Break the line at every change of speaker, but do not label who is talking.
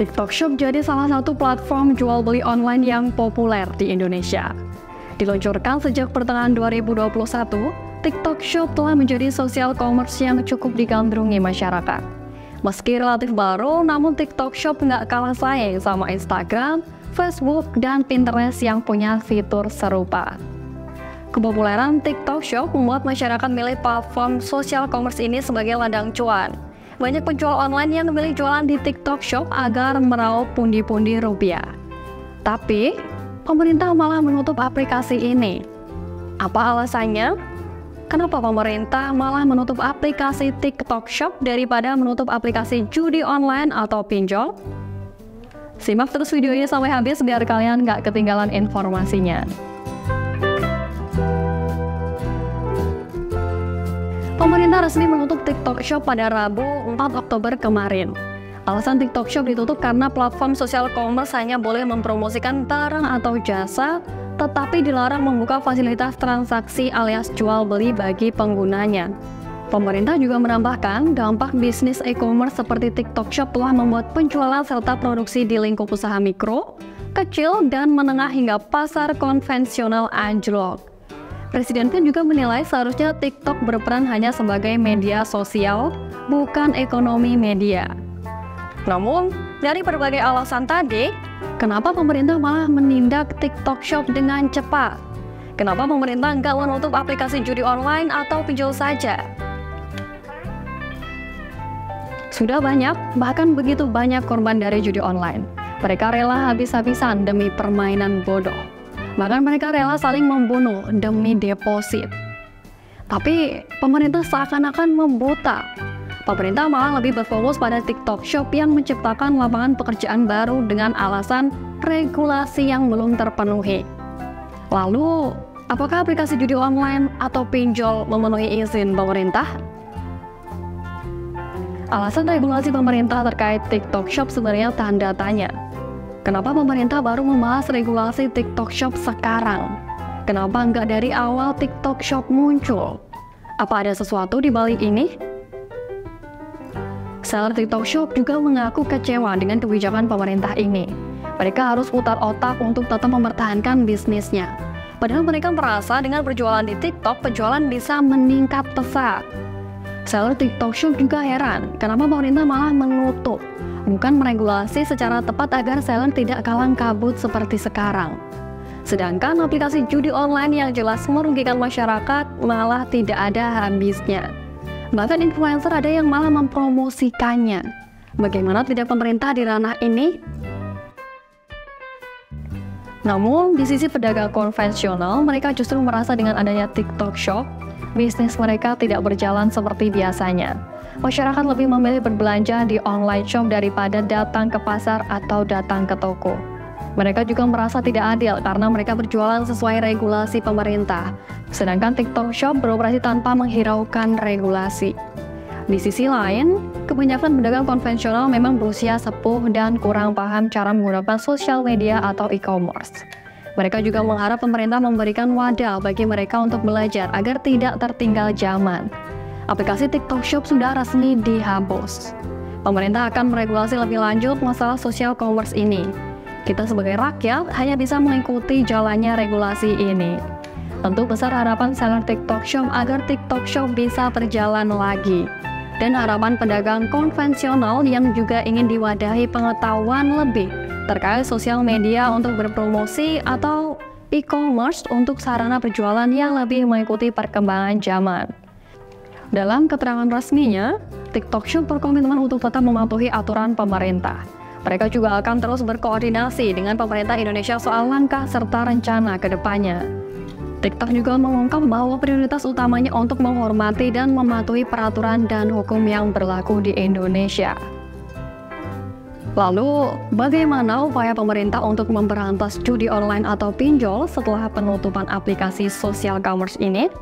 TikTok Shop jadi salah satu platform jual beli online yang populer di Indonesia. Diluncurkan sejak pertengahan 2021, TikTok Shop telah menjadi sosial commerce yang cukup digandrungi masyarakat. Meski relatif baru, namun TikTok Shop nggak kalah saing sama Instagram, Facebook, dan Pinterest yang punya fitur serupa. Kepopuleran TikTok Shop membuat masyarakat milih platform sosial commerce ini sebagai ladang cuan. Banyak penjual online yang memilih jualan di TikTok Shop agar meraup pundi-pundi rupiah. Tapi, pemerintah malah menutup aplikasi ini. Apa alasannya? Kenapa pemerintah malah menutup aplikasi TikTok Shop daripada menutup aplikasi judi online atau pinjol? Simak terus video ini sampai habis biar kalian nggak ketinggalan informasinya. Pemerintah resmi menutup TikTok Shop pada Rabu 4 Oktober kemarin. Alasan TikTok Shop ditutup karena platform sosial commerce hanya boleh mempromosikan barang atau jasa, tetapi dilarang membuka fasilitas transaksi alias jual beli bagi penggunanya. Pemerintah juga menambahkan dampak bisnis e-commerce seperti TikTok Shop telah membuat penjualan serta produksi di lingkup usaha mikro, kecil, dan menengah hingga pasar konvensional anjlok. Presiden pun juga menilai seharusnya TikTok berperan hanya sebagai media sosial, bukan ekonomi media. Namun, dari berbagai alasan tadi, kenapa pemerintah malah menindak TikTok Shop dengan cepat? Kenapa pemerintah nggak menutup aplikasi judi online atau pinjol saja? Sudah banyak, bahkan begitu banyak korban dari judi online. Mereka rela habis-habisan demi permainan bodoh. Bahkan mereka rela saling membunuh demi deposit. Tapi pemerintah seakan-akan membuta. Pemerintah malah lebih berfokus pada TikTok Shop yang menciptakan lapangan pekerjaan baru dengan alasan regulasi yang belum terpenuhi. Lalu, apakah aplikasi judi online atau pinjol memenuhi izin pemerintah? Alasan regulasi pemerintah terkait TikTok Shop sebenarnya tanda tanya. Kenapa pemerintah baru membahas regulasi TikTok Shop sekarang? Kenapa nggak dari awal TikTok Shop muncul? Apa ada sesuatu di balik ini? Seller TikTok Shop juga mengaku kecewa dengan kebijakan pemerintah ini. Mereka harus putar otak untuk tetap mempertahankan bisnisnya. Padahal mereka merasa dengan berjualan di TikTok, penjualan bisa meningkat pesat. Seller TikTok Shop juga heran, kenapa pemerintah malah menutup, bukan meregulasi secara tepat agar seller tidak kalang kabut seperti sekarang. Sedangkan aplikasi judi online yang jelas merugikan masyarakat malah tidak ada habisnya. Bahkan influencer ada yang malah mempromosikannya. Bagaimana tidak pemerintah di ranah ini? Namun, di sisi pedagang konvensional, mereka justru merasa dengan adanya TikTok Shop, bisnis mereka tidak berjalan seperti biasanya. Masyarakat lebih memilih berbelanja di online shop daripada datang ke pasar atau datang ke toko. Mereka juga merasa tidak adil karena mereka berjualan sesuai regulasi pemerintah, sedangkan TikTok Shop beroperasi tanpa menghiraukan regulasi. Di sisi lain, kebanyakan pedagang konvensional memang berusia sepuh dan kurang paham cara menggunakan sosial media atau e-commerce. Mereka juga mengharap pemerintah memberikan wadah bagi mereka untuk belajar agar tidak tertinggal zaman. Aplikasi TikTok Shop sudah resmi dihapus. Pemerintah akan meregulasi lebih lanjut masalah sosial commerce ini. Kita sebagai rakyat hanya bisa mengikuti jalannya regulasi ini. Tentu besar harapan seller TikTok Shop agar TikTok Shop bisa berjalan lagi. Dan harapan pedagang konvensional yang juga ingin diwadahi pengetahuan lebih terkait sosial media untuk berpromosi atau e-commerce untuk sarana berjualan yang lebih mengikuti perkembangan zaman. Dalam keterangan resminya, TikTok Shop berkomitmen untuk tetap mematuhi aturan pemerintah. Mereka juga akan terus berkoordinasi dengan pemerintah Indonesia soal langkah serta rencana ke depannya. TikTok juga mengungkap bahwa prioritas utamanya untuk menghormati dan mematuhi peraturan dan hukum yang berlaku di Indonesia. Lalu, bagaimana upaya pemerintah untuk memberantas judi online atau pinjol setelah penutupan aplikasi sosial commerce ini?